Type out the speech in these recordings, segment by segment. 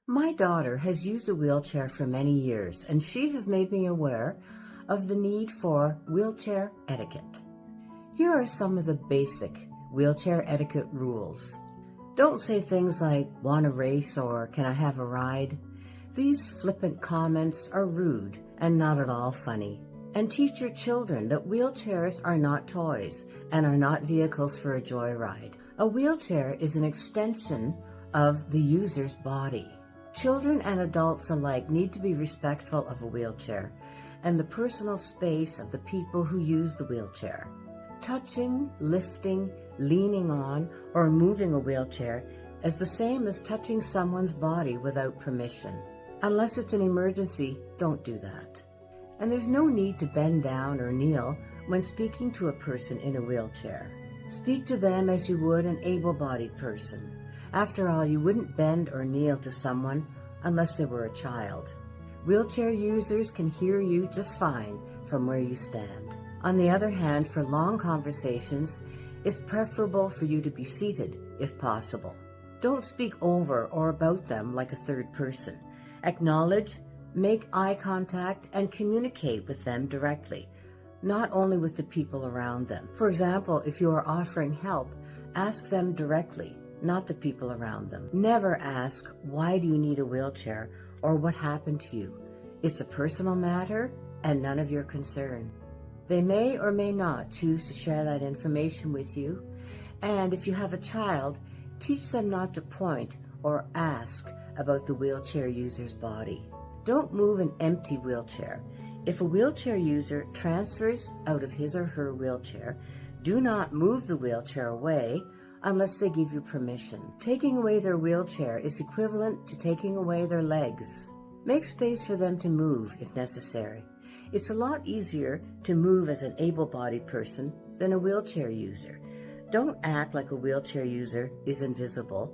My daughter has used a wheelchair for many years, and she has made me aware of the need for wheelchair etiquette. Here are some of the basic wheelchair etiquette rules. Don't say things like, "Want a race?" or "Can I have a ride?" These flippant comments are rude and not at all funny. And teach your children that wheelchairs are not toys and are not vehicles for a joyride. A wheelchair is an extension of the user's body. Children and adults alike need to be respectful of a wheelchair and the personal space of the people who use the wheelchair. Touching, lifting, leaning on, or moving a wheelchair is the same as touching someone's body without permission. Unless it's an emergency, don't do that. And there's no need to bend down or kneel when speaking to a person in a wheelchair. Speak to them as you would an able-bodied person. After all, you wouldn't bend or kneel to someone unless they were a child. Wheelchair users can hear you just fine from where you stand. On the other hand, for long conversations, it's preferable for you to be seated if possible. Don't speak over or about them like a third person. Acknowledge, make eye contact, and communicate with them directly, not only with the people around them. For example, if you are offering help, ask them directly, not the people around them. Never ask, "Why do you need a wheelchair?" or "What happened to you?" It's a personal matter and none of your concern. They may or may not choose to share that information with you, and if you have a child, teach them not to point or ask about the wheelchair user's body. Don't move an empty wheelchair. If a wheelchair user transfers out of his or her wheelchair, do not move the wheelchair away unless they give you permission. Taking away their wheelchair is equivalent to taking away their legs. Make space for them to move if necessary. It's a lot easier to move as an able-bodied person than a wheelchair user. Don't act like a wheelchair user is invisible.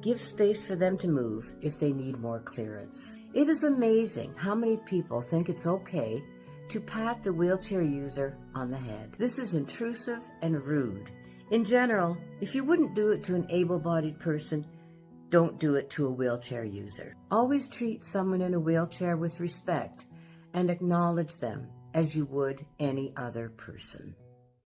Give space for them to move if they need more clearance. It is amazing how many people think it's okay to pat the wheelchair user on the head. This is intrusive and rude. In general, if you wouldn't do it to an able-bodied person, don't do it to a wheelchair user. Always treat someone in a wheelchair with respect and acknowledge them as you would any other person.